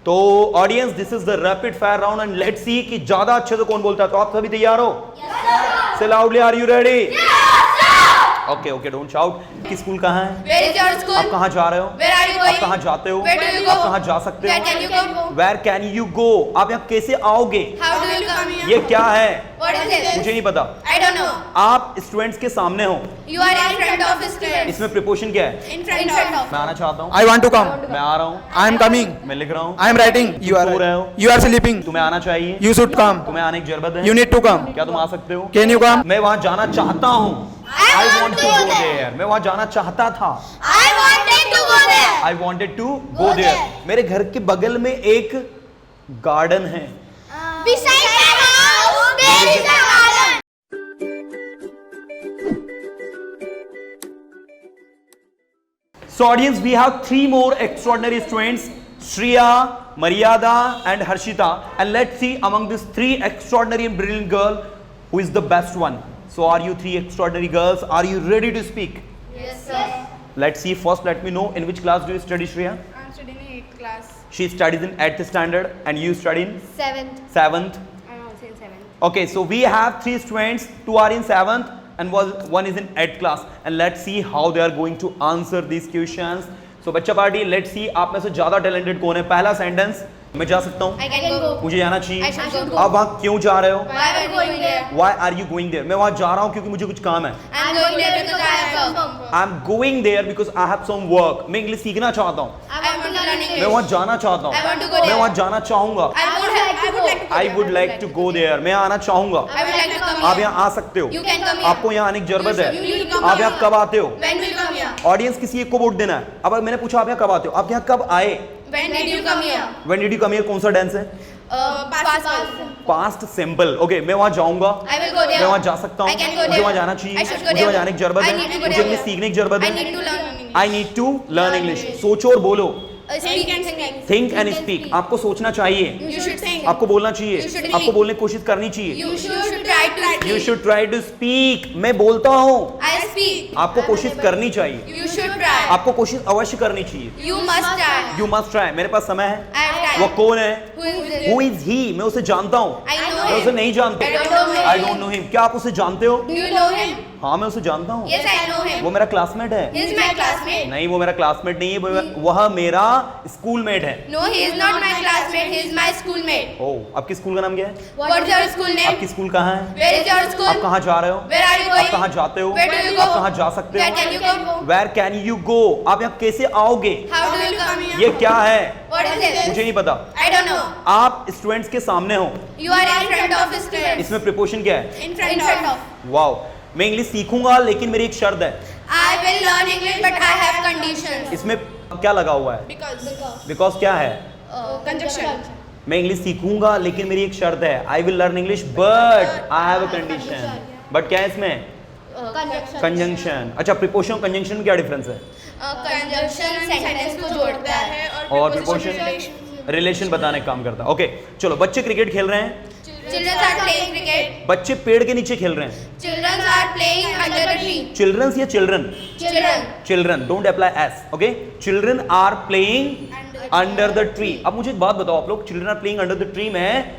तो audience, this is the rapid fire round and let's सी कि ज्यादा अच्छे से कौन बोलता है। तो आप सभी तैयार हो? Say loudly, are you ready? Okay okay, don't shout. किस स्कूल कहाँ है? Where is your school? आप कहाँ जा रहे हो? Where are you going? आप कहाँ जाते हो? Where do you go? आप कहाँ जा सकते हो? Where can you go? Where can you go? आप यहाँ कैसे आओगे? How do you come here? ये क्या है? What is this? मुझे नहीं पता। I don't know. आप स्टूडेंट्स के सामने हो, You are in front of the students. इसमें प्रीपोजिशन क्या है? In front of. मैं आना चाहता हूँ, I want to come. मैं आ रहा हूँ, I am coming. मैं लिख रहा हूँ, I am writing. You सो रहे हो, are. You are sleeping. तुम्हें आना चाहिए, You should come. तुम्हें आने की जरूरत है, You need to come. क्या तुम आ सकते हो? Can you come? मैं वहाँ जाना चाहता हूँ, I I want want to to go go there. there. मैं वहाँ जाना चाहता था, I wanted to go there. I wanted to Go go there. there. मेरे घर के बगल में एक गार्डन है। Beside my house, there is a garden. So audience, we have three more extraordinary students, Shriya, Maryada and Harshita, and let's see among these three extraordinary and brilliant girls who is the best one. So are you three extraordinary girls? Are you ready to speak? Yes, sir. Let's see. First, let me know in which class do you study, Shriya? I'm studying in 8th class. She studies in 8th standard and you study in 7th. 7th. I'm also in 7th. Okay, so we have three students, two are in 7th and one is in 8th class, and let's see how they are going to answer these questions. So बच्चा party, let's see आप में से ज्यादा talented कौन है। पहला sentence, मैं जा सकता हूँ, I can go. मुझे जाना I चाहिए। should go. आप वहाँ क्यों जा रहे हो? Why are you going there? Why are you going there? मैं वहाँ जा रहा हूँ क्योंकि मुझे कुछ काम है। I'm going there because I have work. I'm going there because I have some work. मैं इंग्लिश सीखना चाहता हूँ, I want to learn English. मैं वहाँ जाना चाहता I want to हूँ, go there. मैं वहाँ जाना चाहूँगा। I would like to go. I would like to go there. मैं आना चाहूँगा। I would like to come आप here. यहाँ आ सकते हो, You can come here. आपको यहाँ आने की जरूरत You should है। come आप here. यहाँ कब आते हो? When will you come here? Audience किसी एक को वोट देना है। अब मैंने पूछा आप यहाँ कब आते हो, आप यहाँ कब आए? When did you come here? When did you come here? कौन सा डांस है? Past. Past simple. ओके, मैं वहाँ जाऊँगा, I will go there. मैं वहाँ जा सकता हूँ, I can go मुझे there. वहाँ जाना चाहिए, I should go मुझे वहाँ there. जाने की जरूरत I है, need to go मुझे there. इंग्लिश सीखने की जरूरत I है। need to learn. I need to learn English. सोचो और बोलो। Speak and think. Think and speak. आपको सोचना चाहिए, You should think. आपको बोलना चाहिए, You should आपको speak. बोलने की कोशिश करनी चाहिए। You should try to speak. You should try to speak. मैं बोलता हूँ, I speak. आपको कोशिश करनी चाहिए, You should try. आपको कोशिश अवश्य करनी चाहिए। You must try. You must try. मेरे पास समय है। I have time. वो कौन है? Who is this? Who is he? मैं उसे जानता हूँ, I know मैं उसे him. नहीं जानता। I don't know him. I don't know him. क्या आप उसे जानते हो? Do you know him? हाँ, मैं उसे जानता हूँ। Yes, I know him. वो मेरा क्लासमेट है। He is my classmate. नहीं, वो मेरा क्लासमेट नहीं है, वह मेरा स्कूलमेट है। No, he is not my classmate. He is my schoolmate. ओह, आपकी स्कूल का नाम क्या है? What is your school name? आपकी स्कूल कहाँ है? Where is your आप school? कहाँ जा रहे हो? Where are you आप going? कहाँ जाते हो? Where do you आप go? कहाँ जा सकते Where हो? can you go? Where can you go? आप यहाँ कैसे आओगे? How do you come here? ये क्या है? What is this? मुझे नहीं पता। I don't know. आप स्टूडेंट्स के सामने हो, You are in front of the students. इसमें प्रीपोजिशन क्या है? In front of. वाओ, मैं इंग्लिश सीखूंगा लेकिन मेरी एक शर्त है। I will learn English, but I have conditions. इसमें क्या लगा हुआ है? Because बिकॉज क्या है? conjunction. मैं इंग्लिश सीखूंगा लेकिन मेरी एक शर्त है। I will learn English but I have a condition. But क्या है इसमें? कंजंक्शन। अच्छा, प्रीपोजिशन कंजंक्शन में क्या डिफरेंस है? Conjunction sentence को जोड़ता है. और प्रीपोजिशन रिलेशन बताने का काम करता है। ओके, चलो बच्चे क्रिकेट खेल रहे हैं, Children are playing cricket. बच्चे पेड़ के नीचे खेल रहे हैं। Children are playing under the tree. Childrens या children? Children. Children, don't apply S. Okay, children are playing under the tree. अब मुझे एक बात बताओ आप लोग, children are playing under the tree में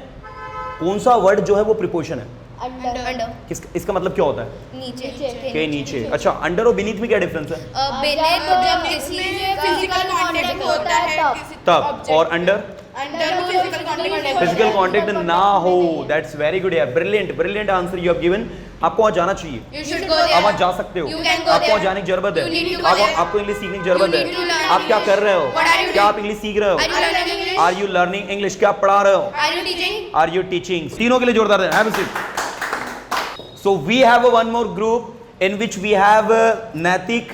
कौन सा वर्ड जो है वो प्रीपोजिशन है? Under. इसका मतलब क्या होता है? नीचे. के नीचे। अच्छा, अंडर और बीनीथ में क्या डिफरेंस है? बेनेथ जब किसी फिजिकल कांटेक्ट होता है किसी तब, object और under under physical contact physical contact ना हो। दैट्स वेरी गुड यार, brilliant answer you have given. आपको वहाँ जाना चाहिए, You should go there. आप वहाँ जा सकते हो, You can go आपको वहाँ there. जाने की जरूरत You need है। to go there. आपको इंग्लिश सीखने की जरूरत You need to है। learn आप क्या कर रहे हो? What are you क्या doing? आप इंग्लिश सीख रहे हो? Are you learning English? Are you learning English? क्या आप पढ़ा रहे हो? Are you teaching? Are you teaching? तीनों के लिए जोरदार है। Have a seat. So we have a one more group in which we have Natik,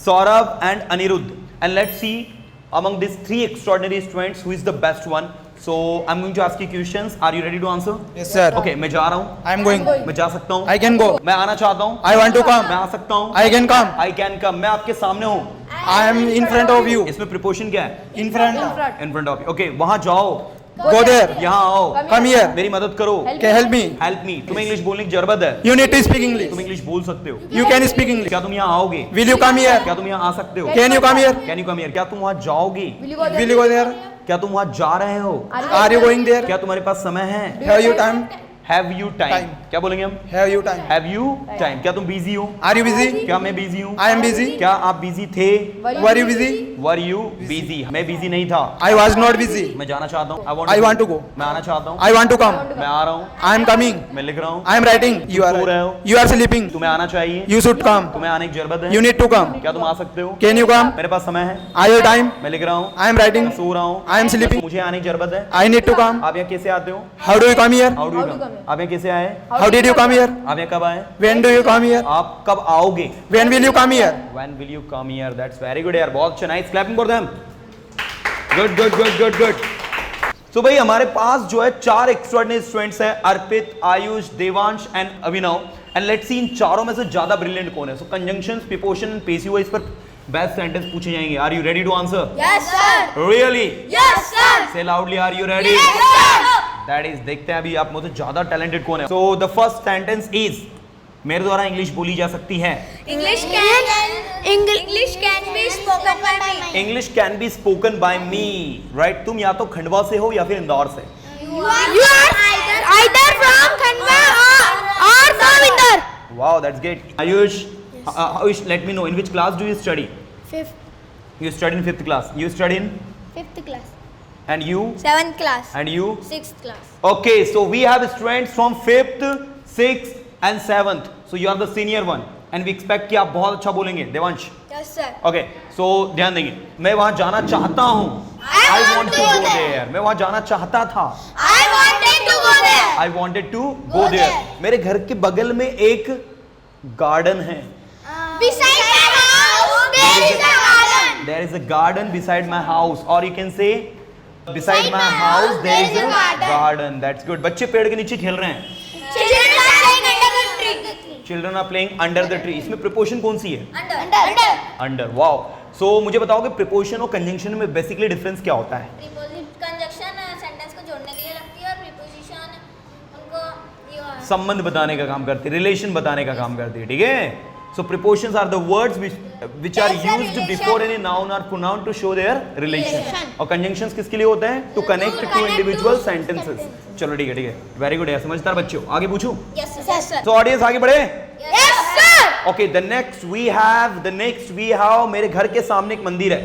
Saurabh and Anirudh, and let's see among these three extraordinary students who is the best one. So I'm going to ask you questions. Are you ready to answer? Yes, sir. Okay, मैं जा रहा हूँ, I am going. मैं जा सकता हूँ, I can go. मैं आना चाहता हूँ, I want to मैं come. आ सकता हूँ, I can come. I can come, मैं आपके सामने हूँ। I am in front of you. इसमें प्रीपोजिशन क्या है? In front. In front of you. Okay, वहाँ जाओ, Go there. यहाँ आओ, Come here. मेरी मदद करो, Okay, help me. Help me. तुम्हें इंग्लिश बोलने की जरूरत है, You need to speak English. तुम इंग्लिश बोल सकते हो। You can speak English. क्या तुम यहाँ आओगे? Will you come here? क्या तुम यहाँ आ सकते हो? Can you come here? Can you come here? क्या तुम वहाँ जाओगे? Will you go there? क्या तुम वहां जा रहे हो? Are you going there? क्या तुम्हारे पास समय है? Have you time? Have you time? Time. क्या बोलेंगे हम? Have you time? Have you time? क्या तुम बिजी हो? Are you busy? क्या मैं बिजी हूँ? I am busy. क्या आप बिजी थे? Were you busy? Were you busy? मैं बिजी नहीं था। I was not busy. मैं जाना चाहता हूँ। I want to go. मैं आना चाहता हूँ। I want to come. मैं आ रहा हूँ। I am coming. मैं लिख रहा हूँ। I am writing. You सो रहे हो? are. You are sleeping. तुम्हें आना चाहिए। You should come. तुम्हें आने की जरूरत है। You need to come. क्या तुम आ सकते हो? Can you come? मेरे पास समय है। Are you time? मैं लिख रहा हूँ। I am writing. मैं सो रहा हूँ। I am sleeping. मुझे आने की जरूरत है। I need to come. आप यहाँ कैसे आते हो? How do you come here? How do you come? आप यहाँ कैसे आए? How did you come here? आप यहाँ कब आए? When do you come here? आप कब आओगे? When will you come here? When will you come here? That's very good यार, बहुत अच्छा, nice, clapping for them. Good, good, good, good, good. So भाई हमारे पास जो है 4 एक्स्ट्राऑर्डिनरी स्टूडेंट्स हैं, Arpit, Ayush, Devansh and Abhinav, and let's see इन चारों में से ज्यादा ब्रिलियंट कौन है. So conjunctions, preposition and passive voice पर बेस्ट सेंटेंस पूछे जाएंगे. Are you ready to answer? Yes, sir. Really? Yes, sir. Say loudly, are you ready? Yes, sir. That is, देखते हैं अभी आप मुझसे ज्यादा टैलेंटेड कौन है. So the first sentence is, मेरे द्वारा इंग्लिश बोली जा सकती है. English can be spoken by me. English can be spoken by me, right. तुम या तो खंडवा से हो या फिर इंदौर से. You are either from Khandwa or from Indore. Wow, that's great. Ayush, Ayush, let me know, in which class do you study? Fifth You study in 5th class. You study in? class. And you? 7th class. And you? 6th class. Okay, so we have students from 5th, 6th and 7th. So you are the senior one. And we expect कि आप बहुत अच्छा बोलेंगे. Devansh. Yes, sir. Okay, so ध्यान देंगे. मैं वहाँ जाना चाहता हूँ. I want to go there. मैं वहाँ जाना चाहता था. I wanted to go there. I wanted to go there. मेरे घर के बगल में एक गार्डन है. Beside my house, there is a garden. There is a garden beside my house, or you can say beside my house there is a garden. That's good. बच्चे पेड़ के नीचे खेल रहे हैं. Children are playing under the tree. Children are playing under the tree. इसमें preposition कौन सी है? Under. Under. Wow. So मुझे बताओगे preposition और conjunction में basically difference क्या होता है? Conjunction sentence को जोड़ने के लिए लगती है और preposition उनको संबंध बताने का काम करती है, रिलेशन बताने का काम करती है. ठीक है. So prepositions are the words which are used before any noun or pronoun to show their relation. और conjunctions किसके लिए होते हैं? To connect two individual sentences. चलो ठीक है, ठीक है. Very good है, समझदार बच्चों. आगे पूछूं? Yes, sir. So audience आगे बढ़े? Yes, sir. Okay, the next we have मेरे घर के सामने एक मंदिर है.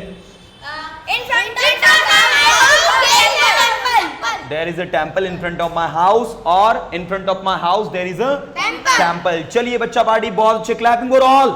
In front of my house, there is a temple. There is a temple in front of my house, or in front of my house there is a temple. चलिए बच्चा party, बहुत अच्छे, clapping for all.